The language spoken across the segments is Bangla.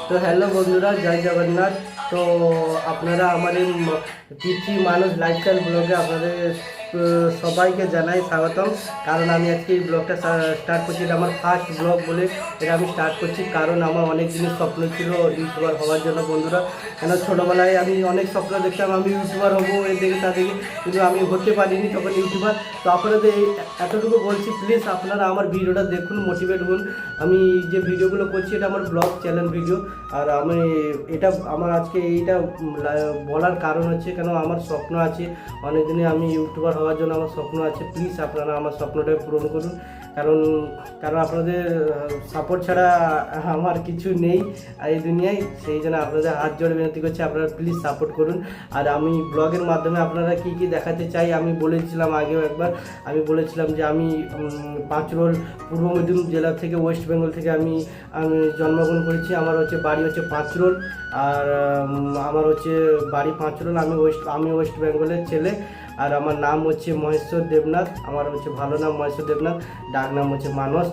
তো হ্যালো বন্ধুরা, জয় জগন্নাথ। তো আপনারা আমার এই পৃথ্বী মানুষ লাইফস্টাইল ব্লগে আপনাদের সবাইকে জানাই স্বাগতম। কারণ আমি আজকে এই ব্লগটা স্টার্ট করছি, এটা আমার ফার্স্ট ব্লগ বলে এটা আমি স্টার্ট করছি। কারণ আমার অনেক দিনের স্বপ্ন ছিল ইউটিউবার হওয়ার জন্য বন্ধুরা। কেন ছোটোবেলায় আমি অনেক স্বপ্ন দেখতাম আমি ইউটিউবার হবো, এ দেখে তা দেখে, কিন্তু আমি হতে পারিনি তখন ইউটিউবার। তো আপনাদের এই এতটুকু বলছি, প্লিজ আপনারা আমার ভিডিওটা দেখুন, মোটিভেট হন। আমি যে ভিডিওগুলো করছি এটা আমার ব্লগ চ্যানেল ভিডিও। আর আমি এটা আমার আজকে এইটা বলার কারণ হচ্ছে কেন আমার স্বপ্ন আছে অনেক দিনে আমি ইউটিউবার হওয়ার জন্য, আমার স্বপ্ন আছে। প্লিজ আপনারা আমার স্বপ্নটা পূরণ করুন। কারণ কারণ আপনাদের সাপোর্ট ছাড়া আমার কিছু নেই এই দুনিয়ায়। সেই জন্য আপনাদের হাত জোড়ে বিনতি করছি, আপনারা প্লিজ সাপোর্ট করুন। আর আমি ব্লগের মাধ্যমে আপনারা কি কি দেখাতে চাই আমি বলেছিলাম আগেও একবার। আমি বলেছিলাম যে আমি পাঁচরোল পূর্ব মেদিনীপুর জেলা থেকে, ওয়েস্ট বেঙ্গল থেকে আমি জন্মগ্রহণ করেছি। আমার হচ্ছে বাড়ি হচ্ছে পাঁচরোল, আর আমার হচ্ছে বাড়ি পাঁচরোল। আমি ওয়েস্ট বেঙ্গলের ছেলে। আর আমার নাম হচ্ছে মহেশ্বর দেবনাথ। আমার হচ্ছে ভালো নাম মহেশ্বর দেবনাথ, ডাক নাম হচ্ছে মানস।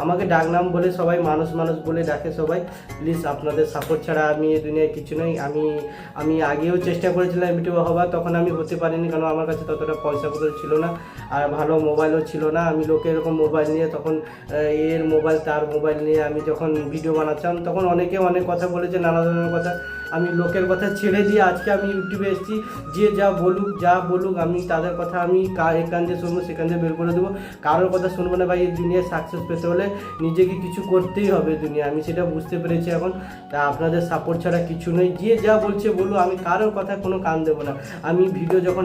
আমাকে ডাক নাম বলে সবাই মানুষ মানুষ বলে ডাকে সবাই। প্লিজ আপনাদের সাপোর্ট ছাড়া আমি এই দুনিয়ায় কিছু নই। আমি আগেও চেষ্টা করেছিলাম ইউটিউবার হওয়ার, তখন আমি হতে পারিনি কারণ আমার কাছে ততটা পয়সা পত্র ছিল না, আর ভালো মোবাইলও ছিল না। আমি লোকে এরকম মোবাইল নিয়ে তখন এর মোবাইল তার মোবাইল নিয়ে আমি যখন ভিডিও বানাচ্ছিলাম তখন অনেকে অনেক কথা বলেছে, নানা ধরনের কথা। আমি লোকের কথা ছেড়ে দিয়ে আজকে আমি ইউটিউবে এসেছি। যে যা বলুক আমি তাদের কথা আমি এখান দিয়ে শুনবো, সেখান দিয়ে বের করে দেবো। কারোর কথা শুনবো না ভাই। এই দুনিয়ায় সাকসেস পেতে হলে নিজেকে কিছু করতেই হবে দুনিয়া, আমি সেটা বুঝতে পেরেছি এখন। তা আপনাদের সাপোর্ট ছাড়া কিছু নেই। যে যা বলছে বলুক, আমি কারোর কথা কোনো কান দেবো না। আমি ভিডিও যখন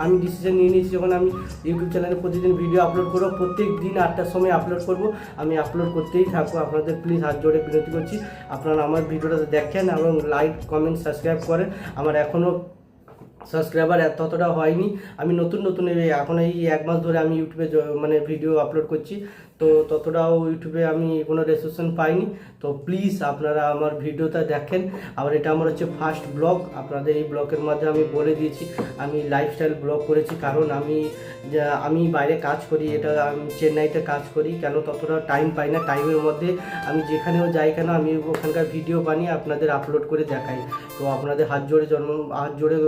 আমি ডিসিশন নিয়ে নিয়েছি, যখন আমি ইউটিউব চ্যানেলে প্রতিদিন ভিডিও আপলোড করবো, প্রত্যেক দিন 8টার সময় আপলোড করব। আমি আপলোড করতেই থাকবো। আপনাদের প্লিজ হাত জোড়ে বিনতি করছি, আপনারা আমার ভিডিওটা দেখেন এবং লাইক কমেন্ট সাবস্ক্রাইব করেন। আমার এখনও সাবস্ক্রাইবার ততটা হয়নি। আমি নতুন এখন এই 1 মাস ধরে আমি ইউটিউবে মানে ভিডিও আপলোড করছি, তো ততটাও ইউটিউবে আমি কোনো রেসপন্স পাইনি। তো প্লিজ আপনারা আমার ভিডিওটা দেখেন। আবার এটা আমার হচ্ছে ফার্স্ট ব্লগ। আপনাদের এই ব্লগের মধ্যে আমি বলে দিয়েছি আমি লাইফস্টাইল ব্লগ করেছি। কারণ আমি বাইরে কাজ করি, এটা আমি চেন্নাইতে কাজ করি, কেন ততটা টাইম পাই না। টাইমের মধ্যে আমি যেখানেও যাই কেন আমি ওখানকার ভিডিও বানিয়ে আপনাদের আপলোড করে দেখাই। তো আপনাদের হাত জোড়ে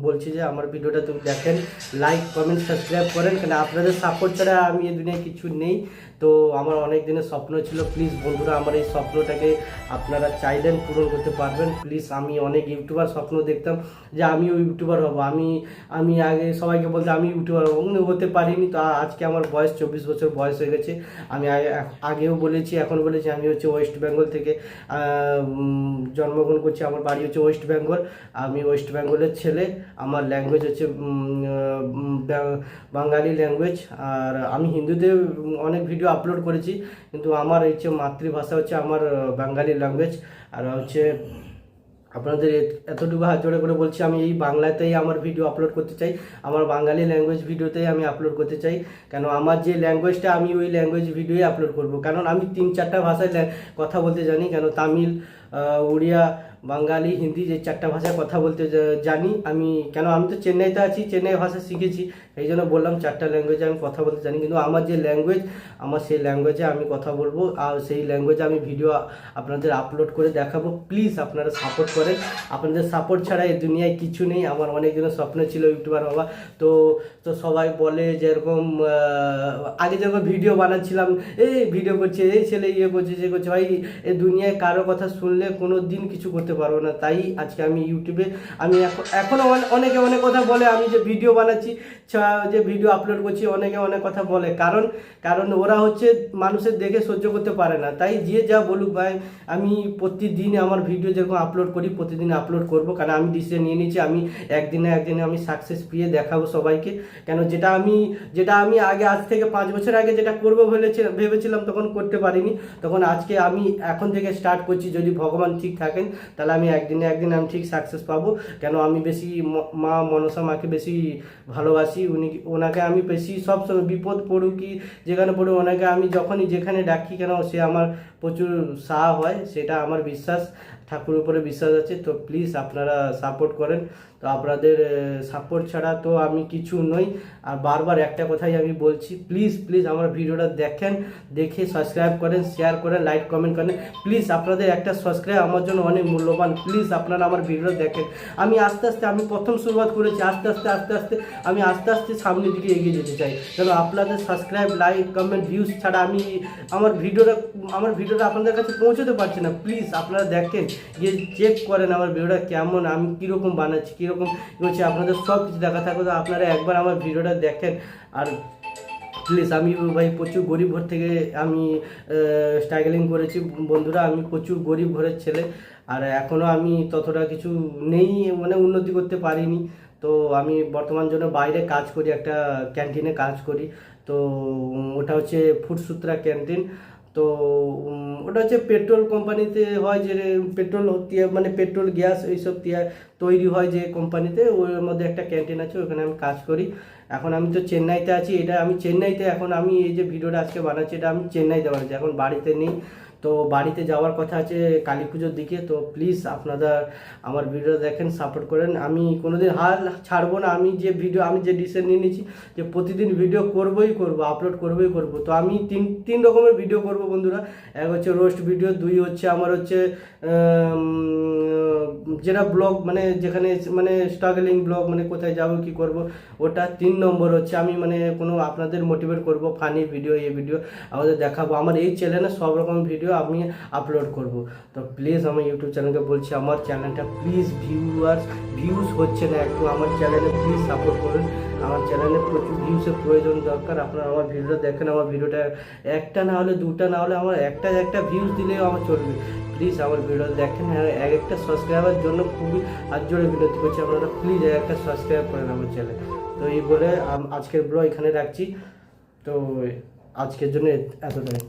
বলছি যে আমার ভিডিওটা তো দেখেন, লাইক কমেন্ট সাবস্ক্রাইব করেন। কেন আপনাদের সাপোর্ট ছাড়া আমি এই দুনিয়ায় কিছু নেই। তো আমার অনেক দিনের স্বপ্ন ছিল, প্লিজ বন্ধুরা আমার এই স্বপ্নটাকে আপনারা চাইলেন পূরণ করতে পারবেন। প্লিজ আমি অনেক ইউটিউবার স্বপ্ন দেখতাম যে আমিও ইউটিউবার হব। আমি আগে সবাইকে বলতে আমি ইউটিউবার হবো, কিন্তু হতে পারিনি। তো আজকে আমার বয়স 24 বছর বয়স হয়ে গেছে। আমি আগেও বলেছি, এখন বলেছি, আমি হচ্ছে ওয়েস্ট বেঙ্গল থেকে জন্মগ্রহণ করছি। আমার বাড়ি হচ্ছে ওয়েস্ট বেঙ্গল। আমি ওয়েস্ট বেঙ্গলের ছেলে। আমার ল্যাঙ্গুয়েজ হচ্ছে বাঙালি ল্যাঙ্গুয়েজ। আর আমি হিন্দুতে অনেক ভিডিও আপলোড করেছি, কিন্তু আমার হচ্ছে মাতৃভাষা হচ্ছে আমার বাঙালি ল্যাঙ্গুয়েজ। আর হচ্ছে আপনাদের এতটুকু হাত জোড়ে করে বলছি, আমি এই বাংলাতেই আমার ভিডিও আপলোড করতে চাই, আমার বাঙালি ল্যাঙ্গুয়েজ ভিডিওতেই আমি আপলোড করতে চাই। কেন আমার যে ল্যাঙ্গুয়েজটা আমি ওই ল্যাঙ্গুয়েজ ভিডিওই আপলোড করব। কারণ আমি 3-4টা ভাষায় কথা বলতে জানি। কেন তামিল, উড়িয়া, বাঙালি, হিন্দি, যে 4টা ভাষায় কথা বলতে জানি আমি। কেন আমি তো চেন্নাইতে আছি, চেন্নাই ভাষা শিখেছি, এই জন্য বললাম 4টা ল্যাঙ্গুয়েজে আমি কথা বলতে জানি। কিন্তু আমার যে ল্যাঙ্গুয়েজ, আমার সেই ল্যাঙ্গুয়েজে আমি কথা বলবো, আর সেই ল্যাঙ্গুয়েজে আমি ভিডিও আপনাদের আপলোড করে দেখাবো। প্লিজ আপনারা সাপোর্ট করেন। আপনাদের সাপোর্ট ছাড়া এই দুনিয়ায় কিছু নেই। আমার অনেক দিনের স্বপ্ন ছিল ইউটিউবার হওয়া। তো তো সবাই বলে যেরকম আগে যেরকম ভিডিও বানাচ্ছিলাম, এই ভিডিও করছে, এই ছেলে ইয়ে করছে, যে করছে, ভাই এই দুনিয়ায় কারো কথা শুনলে কোনো দিন কিছু করতে পারবো না। তাই আজকে আমি ইউটিউবে আমি এখনও অনেকে অনেক কথা বলে, আমি যে ভিডিও বানাচ্ছি, যে ভিডিও আপলোড করছি, অনেকে অনেক কথা বলে। কারণ ওরা হচ্ছে মানুষের দেখে সহ্য করতে পারে না। তাই যে যা বলুক ভাই, আমি প্রতিদিন আমার ভিডিও যেরকম আপলোড করি প্রতিদিন আপলোড করব। কারণ আমি ডিসিশন নিয়ে নিয়েছি আমি একদিনে আমি সাকসেস পেয়ে দেখাবো সবাইকে। কেন যেটা আমি আগে, আজ থেকে 5 বছর আগে যেটা করবো ভেবেছিলাম, তখন করতে পারিনি। তখন আজকে আমি এখন থেকে স্টার্ট করছি। যদি ভগবান ঠিক থাকেন তাহলে আমি একদিন আমি ঠিক সাকসেস পাবো। কেন আমি বেশি মা মনসা মাকে বেশি ভালোবাসি। ওনাকে আমি বেশি সবসময় বিপদ পড়ুক কি যেখানে পড়ুক, ওনাকে আমি যখনই যেখানে ডাকি কেন সে আমার প্রচুর সাহা হয়, সেটা আমার বিশ্বাস, ঠাকুরের উপরে বিশ্বাস আছে। তো প্লিজ আপনারা সাপোর্ট করেন। তো আপনাদের সাপোর্ট ছাড়া তো আমি কিছু নই। আর বারবার একটা কথাই আমি বলছি, প্লিজ প্লিজ আমার ভিডিওটা দেখেন, দেখে সাবস্ক্রাইব করেন, শেয়ার করেন, লাইক কমেন্ট করেন। প্লিজ আপনাদের একটা সাবস্ক্রাইব আমার জন্য অনেক মূল্যবান। প্লিজ আপনারা আমার ভিডিওটা দেখেন। আমি আস্তে আস্তে, আমি প্রথম শুরুয়াত করেছি, আস্তে আস্তে আমি আস্তে আস্তে সামনের দিকে এগিয়ে যেতে চাই। কেন আপনাদের সাবস্ক্রাইব, লাইক, কমেন্ট, ভিউজ ছাড়া আমি আমার ভিডিওটা আপনাদের কাছে পৌঁছতে পারছি না। প্লিজ আপনারা দেখেন, গিয়ে চেক করেন আমার ভিডিওটা কেমন, আমি কীরকম বানাচ্ছি, কীরকম হচ্ছে, আপনাদের সব কিছু দেখা থাকবে। তো আপনারা একবার আমার ভিডিওটা দেখেন। আর প্লিজ, আমি ভাই প্রচুর গরিব ঘর থেকে আমি স্ট্রাগলিং করেছি বন্ধুরা। আমি প্রচুর গরিব ঘরের ছেলে, আর এখনও আমি ততটা কিছু নেই, মানে উন্নতি করতে পারিনি। তো আমি বর্তমান জন্য বাইরে কাজ করি, একটা ক্যান্টিনে কাজ করি। তো ওটা হচ্ছে ফুডসুত্রা ক্যান্টিন। তো ওটা হচ্ছে পেট্রোল কোম্পানিতে হয়, যে পেট্রোল মানে পেট্রোল গ্যাস এইসব তৈরি হয় যে কোম্পানিতে, ওর মধ্যে একটা ক্যান্টিন আছে, ওখানে আমি কাজ করি। এখন আমি তো চেন্নাইতে আছি, এটা আমি চেন্নাইতে, এখন আমি এই যে ভিডিওটা আজকে বানাচ্ছি এটা আমি চেন্নাইতে বানাচ্ছি, এখন বাড়িতে নেই। তো বাড়িতে যাওয়ার কথা আছে কালী পুজোর দিকে। তো প্লিজ আপনারা আমার ভিডিও দেখেন, সাপোর্ট করেন। আমি কোনোদিন হাল ছাড়বো না। আমি যে ডিসিশন নিয়ে নিয়েছি যে প্রতিদিন ভিডিও করবই করব, আপলোড করবই করব। তো আমি তিন রকমের ভিডিও করব বন্ধুরা। এক হচ্ছে রোস্ট ভিডিও, দুই হচ্ছে আমার হচ্ছে যেটা ব্লগ, মানে যেখানে মানে স্ট্রাগলিং ব্লগ, মানে কোথায় যাবো কী করব ওটা। 3 নম্বর হচ্ছে আমি মানে কোনো আপনাদের মোটিভেট করব, ফানি ভিডিও, এই ভিডিও আমাদের দেখাবো। আমার এই চ্যানেলে সব রকম ভিডিও আমি আপলোড করব। তো প্লিজ আমার ইউটিউব চ্যানেলকে বলছি, আমার চ্যানেলটা প্লিজ ভিউজ হচ্ছে না একটু, আমার চ্যানেলে প্লিজ সাপোর্ট করুন। আমার চ্যানেলে প্রচুর ভিউসের প্রয়োজন দরকার। আপনারা আমার ভিডিওটা দেখেন, আমার ভিডিওটা একটা না হলে দুটা না হলে আমার একটা ভিউজ দিলেও আমার চলবে। প্লিজ আমার ভিডিও দেখেন, আর একটা সাবস্ক্রাইবার জন্য খুবই হাত জোড়ে বিনতি করছি, আপনারা প্লিজ একটা সাবস্ক্রাইব করেন আমার চ্যানেল। তো এই বলে আজকের ব্লগ এখানে রাখছি। তো আজকের জন্য এতটাই।